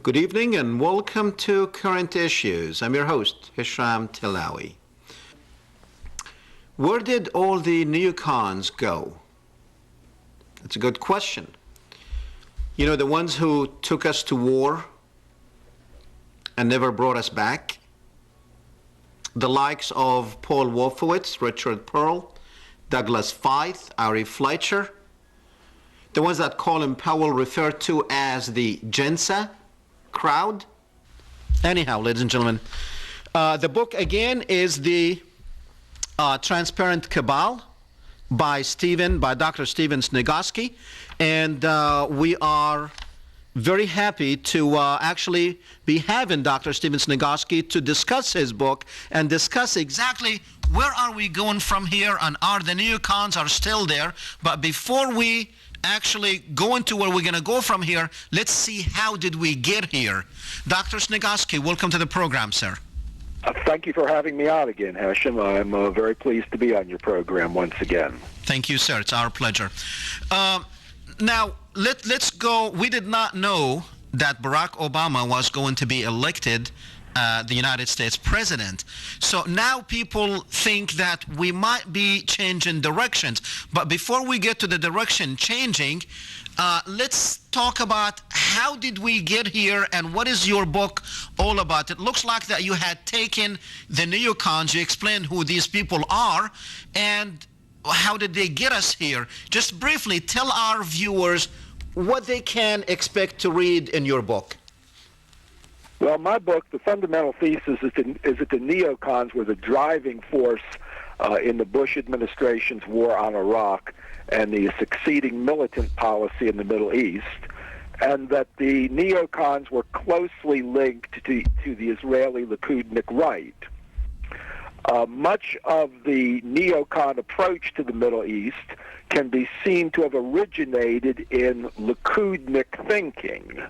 Good evening and welcome to Current Issues. I'm your host, Hesham Tillawi. Where did all the neocons go? That's a good question. You know, the ones who took us to war and never brought us back? The likes of Paul Wolfowitz, Richard Pearl, Douglas Feith, Ari Fleischer, the ones that Colin Powell referred to as the Gensa crowd. Anyhow, ladies and gentlemen, the book again is the Transparent Cabal by Dr. Sniegoski, and we are very happy to actually be having Dr. Sniegoski to discuss his book and discuss exactly where are we going from here, and are the neocons are still there. But before we actually go into where we're going to go from here, let's see how did we get here. Dr. Sniegoski, welcome to the program, sir. Thank you for having me on again, Hesham. I'm very pleased to be on your program once again. Thank you, sir. It's our pleasure. Now, let's go. We did not know that Barack Obama was going to be elected the United States president. So now people think that we might be changing directions. But before we get to the direction changing, let's talk about how did we get here and what is your book all about. It looks like that you had taken the neocons, you explained who these people are, and how did they get us here. Just briefly tell our viewers what they can expect to read in your book. Well, my book, the fundamental thesis is that the neocons were the driving force in the Bush administration's war on Iraq and the succeeding militant policy in the Middle East, and that the neocons were closely linked to the Israeli Likudnik right. Much of the neocon approach to the Middle East can be seen to have originated in Likudnik thinking.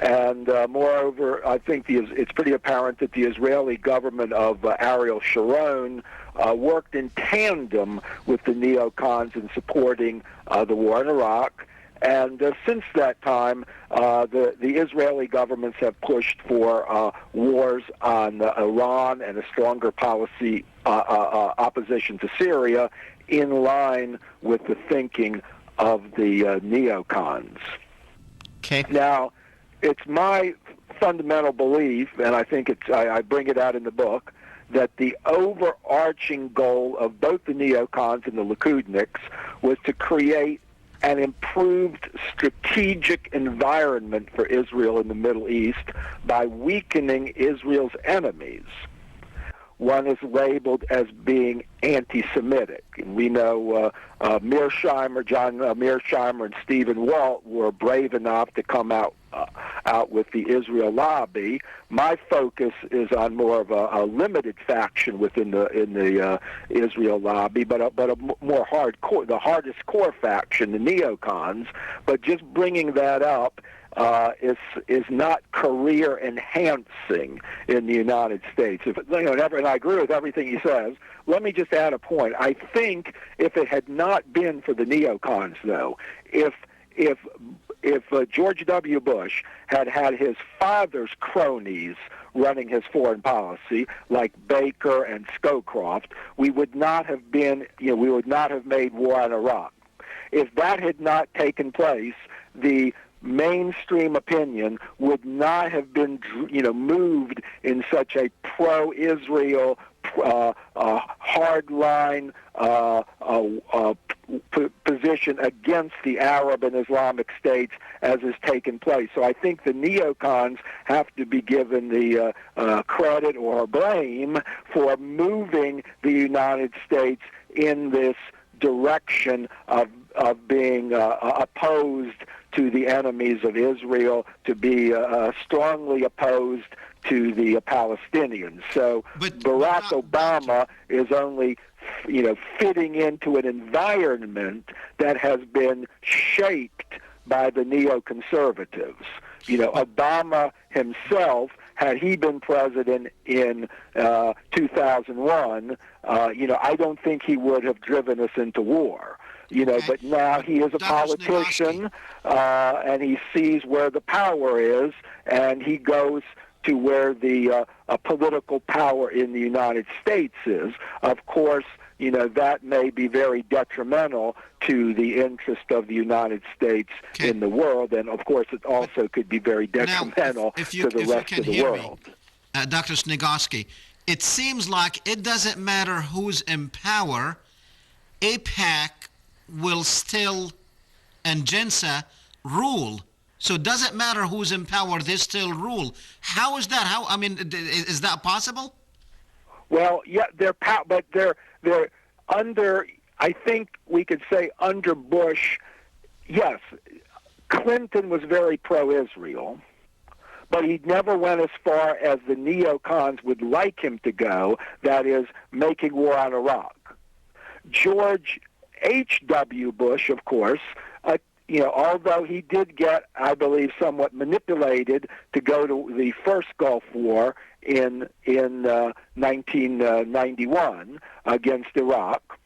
And moreover, I think it's pretty apparent that the Israeli government of Ariel Sharon worked in tandem with the neocons in supporting the war in Iraq. And since that time, the Israeli governments have pushed for wars on Iran and a stronger policy opposition to Syria in line with the thinking of the neocons. Okay. Now, it's my fundamental belief, and I think I bring it out in the book, that the overarching goal of both the neocons and the Likudniks was to create an improved strategic environment for Israel in the Middle East by weakening Israel's enemies. One is labeled as being anti-Semitic. And we know John Mearsheimer and Stephen Walt were brave enough to come out with the Israel lobby. My focus is on more of a limited faction within the Israel lobby, but a more hardcore, the hardest core faction, the neocons. But just bringing that up is not career enhancing in the United States. And I agree with everything he says. Let me just add a point. I think if it had not been for the neocons, though, if George W. Bush had his father's cronies running his foreign policy, like Baker and Scowcroft, we would not have made war on Iraq. If that had not taken place, the mainstream opinion would not have been, moved in such a pro-Israel, hardline position against the Arab and Islamic states as has taken place. So I think the neocons have to be given the credit or blame for moving the United States in this direction of being opposed to the enemies of Israel, to be strongly opposed to the Palestinians. So Barack Obama is only, fitting into an environment that has been shaped by the neoconservatives. Obama himself, had he been president in 2001, I don't think he would have driven us into war. But now he is a politician, and he sees where the power is, and he goes to where the political power in the United States is. Of course, that may be very detrimental to the interest of the United States in the world, and of course it also could be very detrimental to the rest of the world. Dr. Sniegoski, it seems like it doesn't matter who's in power, AIPAC will still, and JINSA, rule. So it doesn't matter who's in power, they still rule. How is that? Is that possible? Well, yeah, but they're under, I think we could say under Bush, yes, Clinton was very pro-Israel, but he never went as far as the neocons would like him to go, that is, making war on Iraq. George H.W. Bush, of course, although he did get, I believe, somewhat manipulated to go to the first Gulf War in 1991 against Iraq.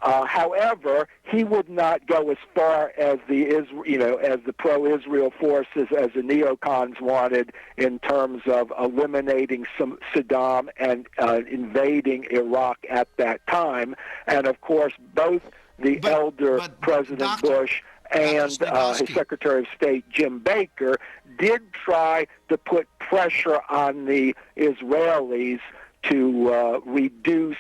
However, he would not go as far as the pro-Israel forces as the neocons wanted in terms of eliminating Saddam and invading Iraq at that time. And of course, both the elder President Bush and his Secretary of State, Jim Baker, did try to put pressure on the Israelis to reduce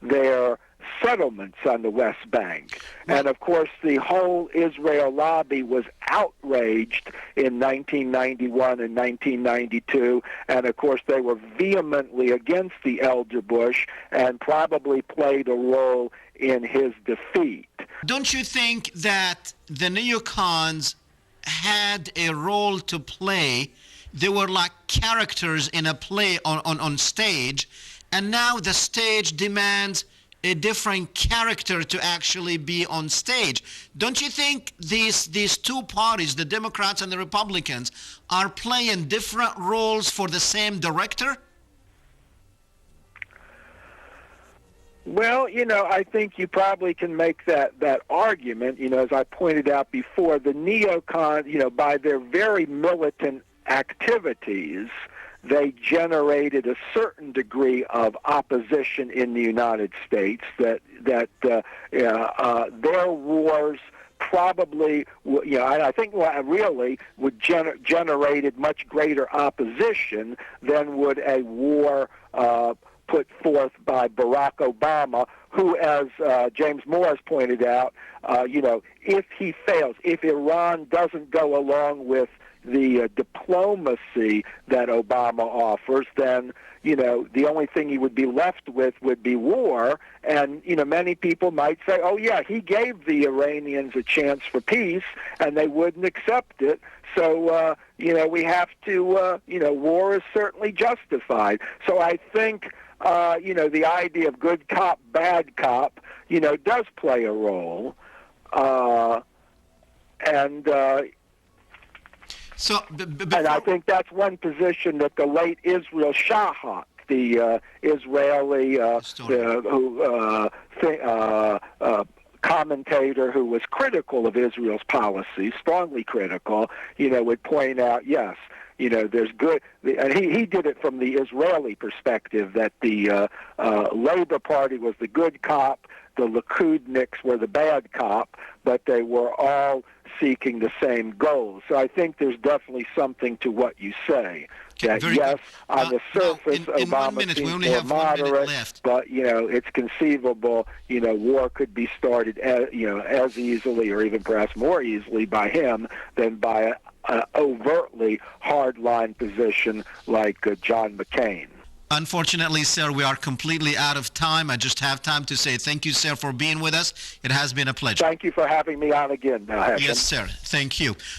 their settlements on the West Bank. And of course, the whole Israel lobby was outraged in 1991 and 1992, and of course they were vehemently against the elder Bush and probably played a role in his defeat. Don't you think that the neocons had a role to play? They were like characters in a play on stage, and now the stage demands a different character to actually be on stage. Don't you think these two parties, the Democrats and the Republicans, are playing different roles for the same director? Well, I think you probably can make that argument. As I pointed out before, the neocons, by their very militant activities, they generated a certain degree of opposition in the United States that their wars probably, I think really would generated much greater opposition than would a war put forth by Barack Obama, who, as James Morris pointed out, if he fails, if Iran doesn't go along with the diplomacy that Obama offers, then, the only thing he would be left with would be war. And, many people might say, oh, yeah, he gave the Iranians a chance for peace, and they wouldn't accept it. So, we have to, war is certainly justified. So I think, the idea of good cop, bad cop, does play a role. And I think that's one position that the late Israel Shahak, the Israeli commentator who was critical of Israel's policy, strongly critical, would point out, yes, there's good, and he did it from the Israeli perspective, that the Labor Party was the good cop, the Likudniks were the bad cop, but they were all seeking the same goals. So I think there's definitely something to what you say. That yes, on the surface, Obama seems more moderate, but it's conceivable. War could be started, as easily or even perhaps more easily by him than by an overtly hardline position like John McCain. Unfortunately, sir, we are completely out of time. I just have time to say thank you, sir, for being with us. It has been a pleasure. Thank you for having me on again, Hesham. Yes, sir. Thank you.